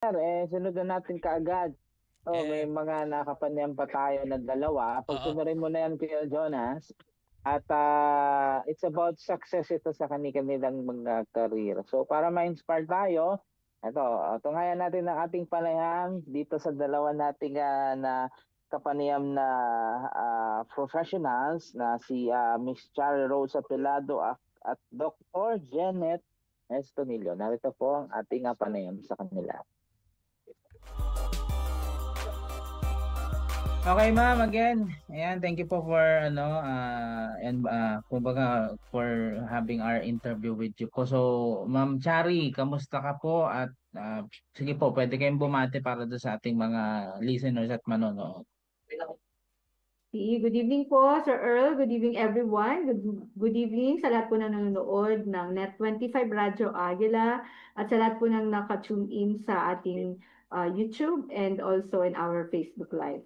Sunod na natin kaagad. Oh, may Eh, mga nakapanayam pa tayo na dalawa. oo. Pagsunurin mo na yan, Kuya Jonas. At it's about success ito sa kanilang mga career. So para ma-inspire tayo, tungayan natin ang ating panayam dito sa dalawa nating na kapanayam na professionals na si Miss Chari Rosa Pelado at Dr. Janet Estonillo. Narito po ang ating panayam sa kanila. Okay, ma'am, again. Ayan, thank you po for and kumbaga for having our interview with you po. So, Ma'am Chari, kamusta ka po? At sige po, pwede kayong bumati para doon sa ating mga listeners at manonood. Good evening po, Sir Earl. Good evening, everyone. Good evening sa lahat po na nanonood ng Net25 Radyo Aguila at sa lahat po nang naka-tune in sa ating YouTube and also in our Facebook Live.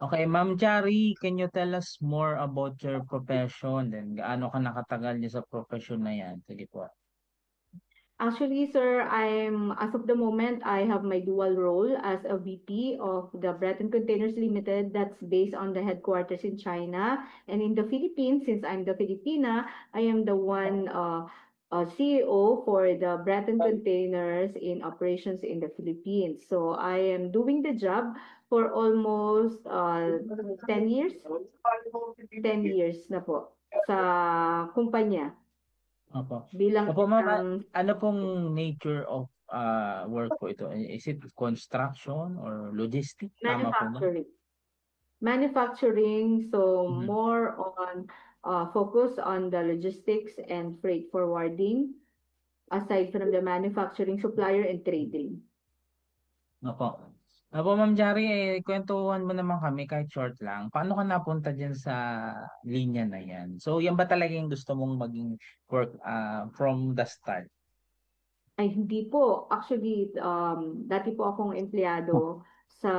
Okay, Ma'am Chari, can you tell us more about your profession? Then, gaano ka nakatagal niyo sa profession na yan? Sige po. Actually, sir, as of the moment, I have my dual role as a VP of the Breton Containers Limited that's based on the headquarters in China. And in the Philippines, since I'm the Filipina, I am the one CEO for the Breton Containers in operations in the Philippines. So I am doing the job for almost 10 years. 10 years na po sa kumpanya Opo. bilang Opo, ma'am, isang ano pong nature of work po ito? Is it construction or logistic? Tama po ba? manufacturing. Manufacturing, so Mhm. more on focus on the logistics and freight forwarding, aside from the manufacturing, supplier and trading. Opo. Opo, Ma'am Jari, kwentuhan mo naman kami kahit short lang. Paano ka napunta dyan sa linya na yan? So, yan ba talaga yung gusto mong maging work from the start? Ay, hindi po. Actually, dati po akong empleyado sa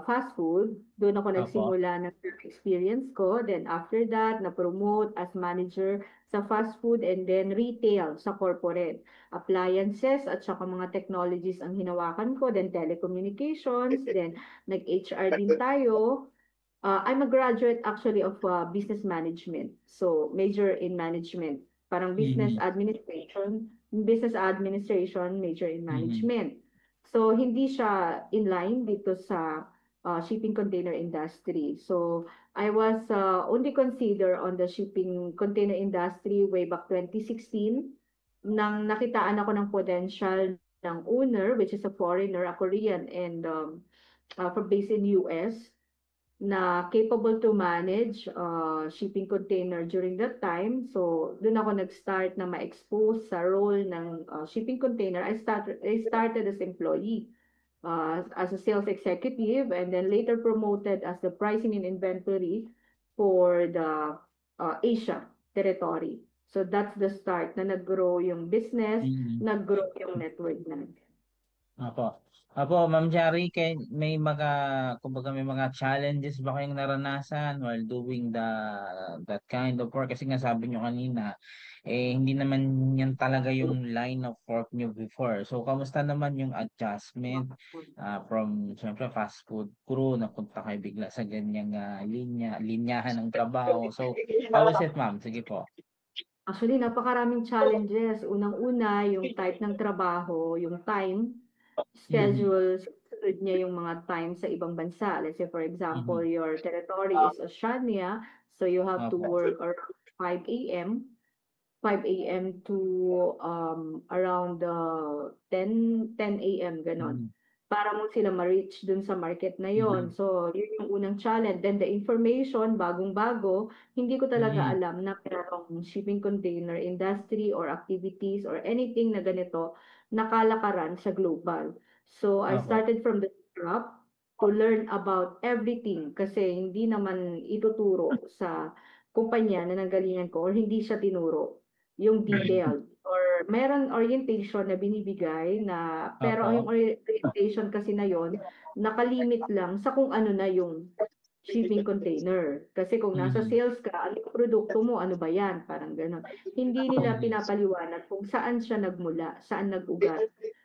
fast food. Doon ako Opo. nagsimula ng experience ko. Then after that, na-promote as manager sa fast food and then retail sa corporate. Appliances at saka mga technologies ang hinawakan ko. Then telecommunications. Then nag-HR din tayo. I'm a graduate actually of business management. So, major in management. Parang Mhm. business administration, major in Mhm. management. So, hindi siya in line dito sa shipping container industry. So, I was only considered on the shipping container industry way back 2016 nang nakitaan ako ng potential ng owner, which is a foreigner, a Korean, and from based in US na capable to manage shipping container during that time. So, doon ako nag-start na ma-expose sa role ng shipping container. I started as employee, as a sales executive, and then later promoted as the pricing and inventory for the Asia territory. So, that's the start na nag-grow yung business, Mhm. nag-grow yung network natin. Opo. Opo, Ma'am Jari, may mga, kumbaga may mga challenges ba kayong naranasan while doing that kind of work? Kasi nga sabi nyo kanina, hindi naman yan talaga yung line of work nyo before. So, kamusta naman yung adjustment from, syempre, fast food crew, napunta kayo bigla sa ganyang linyahan ng trabaho. So, how was it, ma'am? Sige po. Actually, napakaraming challenges. Unang-una, yung type ng trabaho, yung time, Mhm. schedule, sunod niya yung mga time sa ibang bansa. Let's say, for example, Mhm. your territory is Oceania, so you have to Opo. work around 5 a.m. 5 a.m. to around 10 a.m. ganon. Mhm. Para mo sila ma-reach dun sa market na yon. Mhm. So, yun yung unang challenge. Then the information, bagong-bago, hindi ko talaga Mhm. alam na merong shipping container industry or activities or anything na ganito nakalakaran sa global. So, I Opo. started from the top to learn about everything kasi hindi naman ituturo sa kumpanya na nanggalingan ko or hindi siya tinuro yung Mhm. detailed or meron orientation na binibigay na pero yung Opo. orientation kasi na yon nakalimit lang sa kung ano na yung shipping container. Kasi kung nasa Mhm. sales ka, ano yung produkto mo, ano ba yan? Parang gano'n. Hindi nila pinapaliwanag kung saan siya nagmula, saan nag-ugat.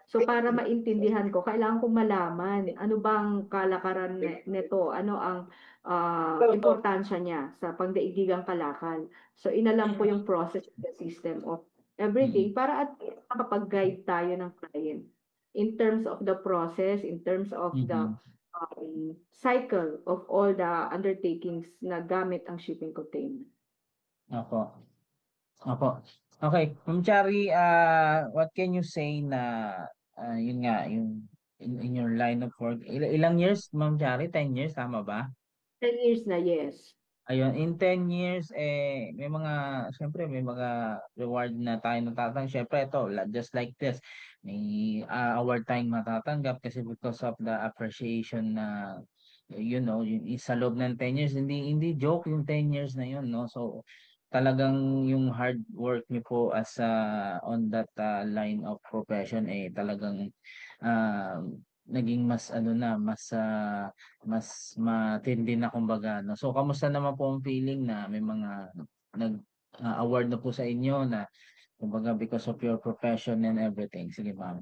So para maintindihan ko, kailangan kong malaman ano bang kalakaran nito, ano ang importansya niya sa pangdaigdigang kalakal. So inalam ko yung process of the system of Mhm. everything para at least makapag-guide tayo ng client in terms of the process, in terms of the Mhm. cycle of all the undertakings na gamit ang shipping container. Opo. Opo. Okay, Ma'am Chari, what can you say na yun nga, yung in your line of work, ilang years, Ma'am Chari? 10 years, tama ba? 10 years na, yes. Ayun, in 10 years, may mga, syempre, may mga reward na tayo natatang. Syempre, ito, just like this, may award tayong matatanggap kasi because of the appreciation na, yung sa loob ng 10 years, hindi joke yung 10 years na yun, no? So, talagang yung hard work niyo po as on that line of profession, talagang uh, naging mas, ano na, mas matindi na kumbaga, no? So, kamusta naman po ang feeling na may mga nag-award na po sa inyo na kumbaga because of your profession and everything? Sige, ma'am.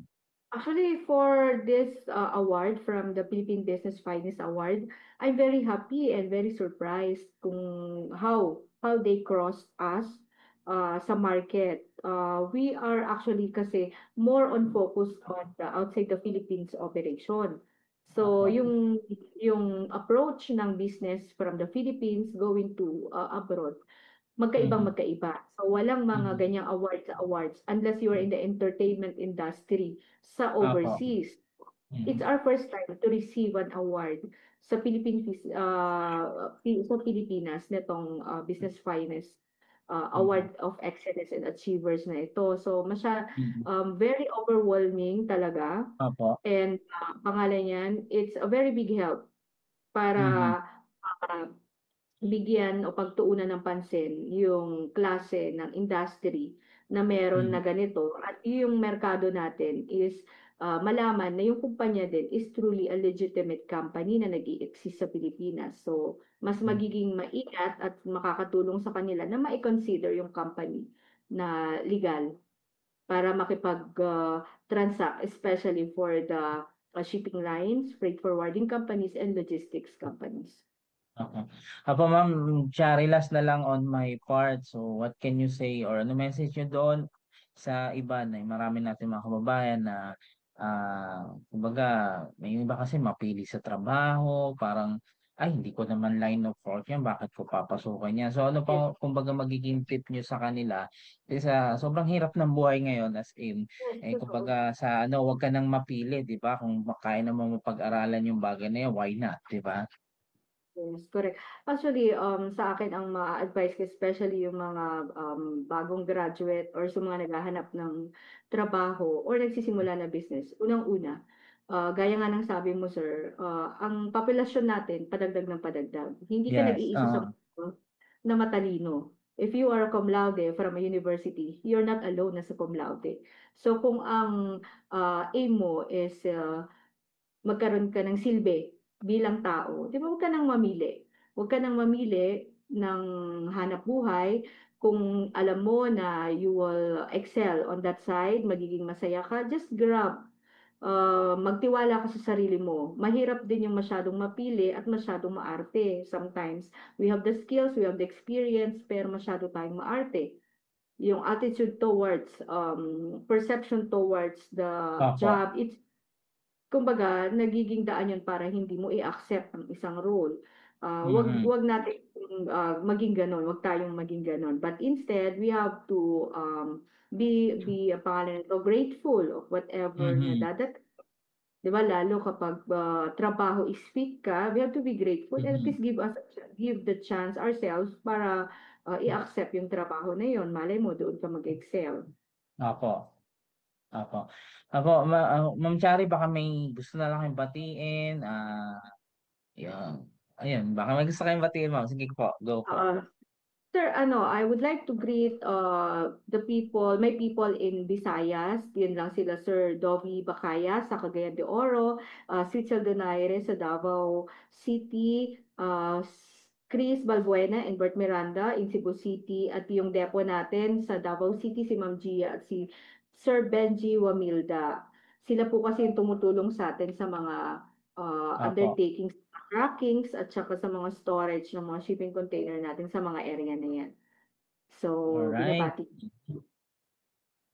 Actually, for this award from the Philippine Business Finance Award, I'm very happy and very surprised kung how they crossed us sa market. We are actually kasi more on focus on the outside the Philippines operation. So Opo. yung approach ng business from the Philippines going to abroad Mhm. magkaiba. So walang mga Mhm. ganyang awards unless you are in the entertainment industry sa Opo. overseas. It's Mhm. our first time to receive an award sa sa Pilipinas nitong Business Finance Mhm. Award of Excellence and Achievers na ito. So Mhm. very overwhelming talaga, Opo. and pangalan niyan, it's a very big help Mhm. para ah, bigyan o pagtuunan ng pansin yung klase ng industry na meron Mhm. na ganito, at yung merkado natin is malaman na yung kumpanya din is truly a legitimate company na nag-i-exist sa Pilipinas. So, mas Mhm. magiging maingat at makakatulong sa kanila na ma-consider yung company na legal para makipag-transact, especially for the shipping lines, freight forwarding companies, and logistics companies. Okay. Apo, ma'am, Chari, last na lang on my part. So, what can you say or ano message nyo doon sa iba na marami natin mga kababayan na kumbaga, may iba kasi mapili sa trabaho, parang, ay, hindi ko naman line of work yan, bakit ko papasukan yan? So, ano Yes, pa, kumbaga, magiging tip nyo sa kanila? Kasi sa sobrang hirap ng buhay ngayon, as in, yes, totoo. kumbaga, wag ka nang mapili, di ba? Kung kaya naman mapag-aralan yung bagay na yan, why not, di ba? Yes, correct. Actually, sa akin ang ma-advise ko, especially yung mga bagong graduate or sa mga naghahanap ng trabaho or nagsisimula na business, unang-una, gaya nga ng sabi mo, sir, ang populasyon natin, padagdag ng padagdag. Hindi ka Yes. nag-iisa sa mundo na matalino. If you are a cum laude from a university, you're not alone na sa cum laude. So kung ang aim mo is magkaroon ka ng silbi bilang tao, 'di ba, huwag ka nang mamili. Huwag ka nang mamili ng hanap buhay kung alam mo na you will excel on that side, magiging masaya ka, just grab. Magtiwala ka sa sarili mo. Mahirap din yung masyadong mapili at masyadong maarte. Sometimes, we have the skills, we have the experience, pero masyado tayong maarte. Yung attitude towards, perception towards the Opo. job, it's kumbaga nagiging daan 'yun para hindi mo i-accept ang isang role. Wag Mhm. wag natin maging gano'n, wag tayong maging gano'n. But instead, we have to be pangalan nito, grateful of whatever na Mhm. 'di ba, lalo kapag trabaho is fit ka, we have to be grateful and at Mhm. least give the chance ourselves para i-accept yung trabaho na 'yon. Malay mo doon ka mag-excel. Opo. Opo. Opo, Ma'am Chari, baka may gusto na lang kayong batiin. Yun. Ayun, baka may gusto kayong batiin, ma'am. Sige po, go po. Oo. Sir, I would like to greet my people in Visayas. Yun lang sila, Sir Dovi Bacaya sa Cagayan de Oro, Cecil Donaire sa Davao City, Chris Balbuena and Bert Miranda in Cebu City, at yung depo natin sa Davao City, si Ma'am Gia at si Sir Benji Wamilda. Sila po kasi yung tumutulong sa atin sa mga Opo. undertakings, trackings, at saka sa mga storage ng mga shipping container natin sa mga area na yan. So, Alright. binabati.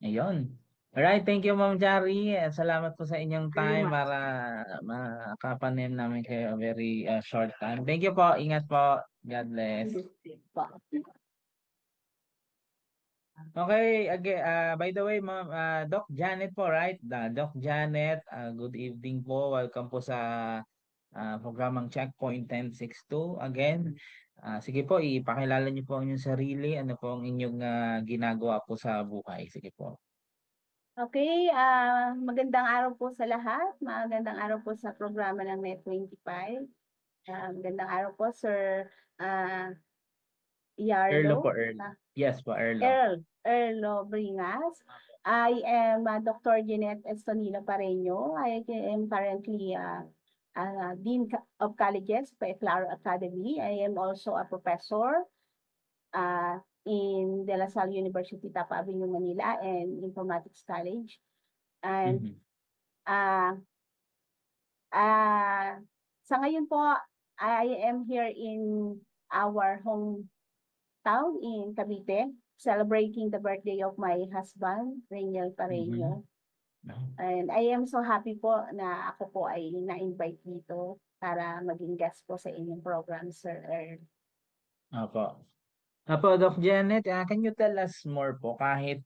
Ayun. Alright, thank you Ma'am Jari. Salamat po sa inyong Very time much. para makapanim namin kayo a very short time. Thank you po. Ingat po. God bless. Okay, again, by the way, Ma'am, Doc Janet po, right? Doc Janet, good evening po. Welcome po sa programang Checkpoint 1062. Again, sige po, ipakilala niyo po ang inyong sarili. Ano po ang inyong ginagawa po sa buhay? Sige po. Okay, magandang araw po sa lahat. Magandang araw po sa programa ng Net25. Magandang araw po, Sir Erlo po, Yarlo. Erlo. Yes po, Erlo. Erlo Bringas. I am Dr. Jeanette Estonila Pareño. I am currently Dean of Colleges by Claro Academy. I am also a professor in De La Salle University, Tapa Avenue, Manila, and Informatics College. And sa ngayon po, I am here in our hometown in Cavite, celebrating the birthday of my husband, Rainiel Pareño. And I am so happy po na ako po ay na-invite dito para maging guest po sa inyong program, Sir Earl. Opo. Apo, Doc Janet, can you tell us more po kahit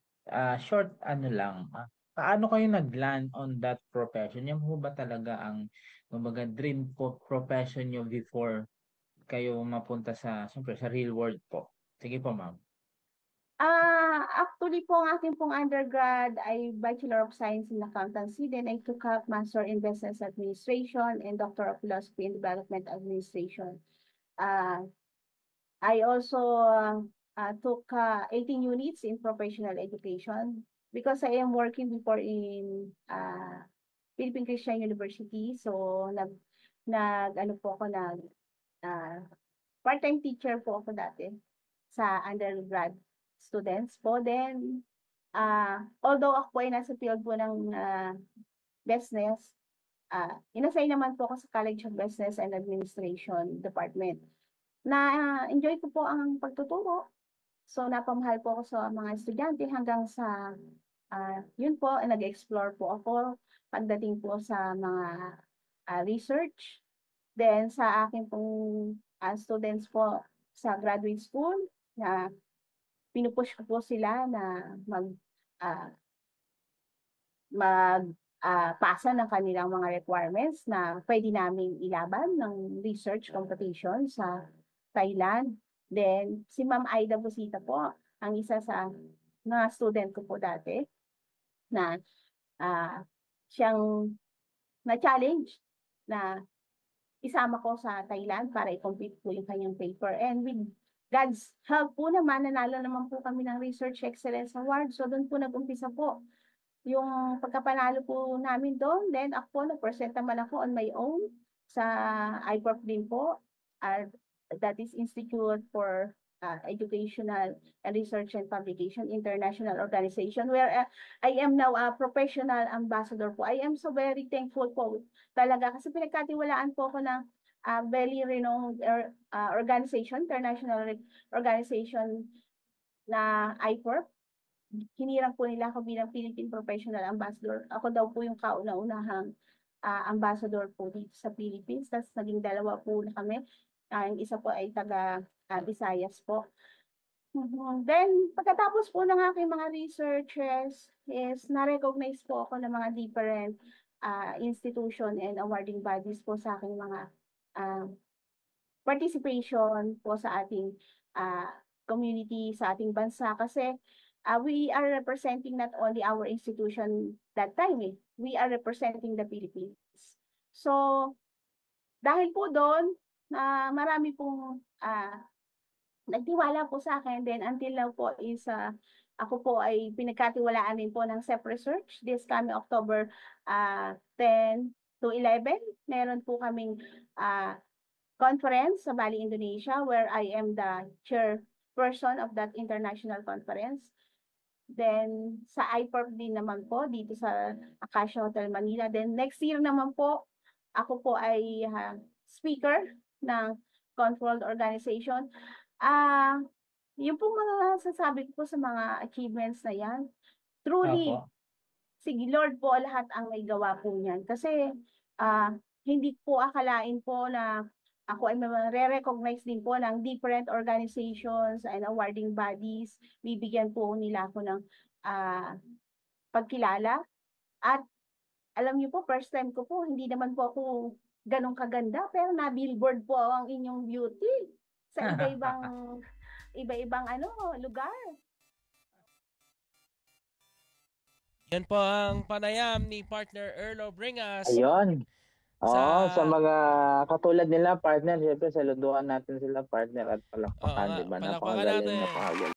short ano lang, paano kayo nag-land on that profession? Yan po ba talaga ang kumbaga dream po profession nyo before kayo mapunta siyempre, sa real world po? Sige po, ma'am. Actually po, ang aking pong undergrad ay Bachelor of Science in Accountancy. Then I took up Master in Business Administration and Doctor of Philosophy and Development Administration. I also took 18 units in professional education because I am working before in Philippine Christian University. So ano po ako part-time teacher po ako dati sa undergrad students po. Then although ako ay nasa field po ng business, inassign naman po ako sa College of Business and Administration Department. Na-enjoy ko po ang pagtuturo. So, napamahal po ako sa mga estudyante hanggang sa, yun po, nag-explore po ako pagdating po sa mga research. Then, sa akin pong students po sa graduate school, na pinupush ko po sila na pasa ng kanilang mga requirements na pwede namin ilaban ng research competition sa Thailand. Then, si Ma'am Aida Busita po, ang isa sa mga student ko po dati, na siyang na-challenge na isama ko sa Thailand para i-complete po yung kanyang paper. And with God's help po naman, nanalo naman po kami ng Research Excellence Award. So, doon po nag-umpisa po yung pagkapanalo po namin doon. Then, ako, nag-present naman ako on my own sa IPORP din po. That is Institute for Educational and Research and Publication International Organization, where I am now a professional ambassador po. I am so very thankful po talaga kasi pinagkatiwalaan po ako ng very renowned organization, international organization na IPORP. Hinirang po nila ako bilang Philippine Professional Ambassador. Ako daw po yung kauna-unahang ambassador po dito sa Philippines. Tapos naging dalawa po na kami. Yung isa po ay taga Visayas po. Then, pagkatapos po ng aking mga researches is na-recognize po ako ng mga different institution and awarding bodies po sa aking mga participation po sa ating community, sa ating bansa. Kasi we are representing not only our institution that time, we are representing the Philippines. So, dahil po doon, marami pong nagtiwala po sa akin. Then until now po is ako po ay pinagkatiwalaan din po ng CEP Research this coming October 10 to 11. Meron po kaming conference sa Bali, Indonesia, where I am the chairperson of that international conference. Then sa IPERP din naman po dito sa Acacia Hotel Manila. Then next year naman po ako po ay speaker ng controlled organization. Yung po mga sasabi ko sa mga achievements na yan, truly, Opo. si Lord po lahat ang may gawa po niyan. Kasi hindi po akalain po na ako ay re-recognize din po ng different organizations and awarding bodies. Bibigyan po nila ako ng pagkilala. At alam niyo po, first time ko po, hindi naman po ako ganong kaganda, pero na-billboard po ang inyong beauty sa iba-ibang lugar. Yan po ang panayam ni partner Erlo Bringas. Ayun. Oo, Sa- sa mga katulad nila, partner, syempre saluduhan natin sila, partner, at palakpakan, Oo nga, di ba? palakpakan Napakagaling, natin. napakagaling.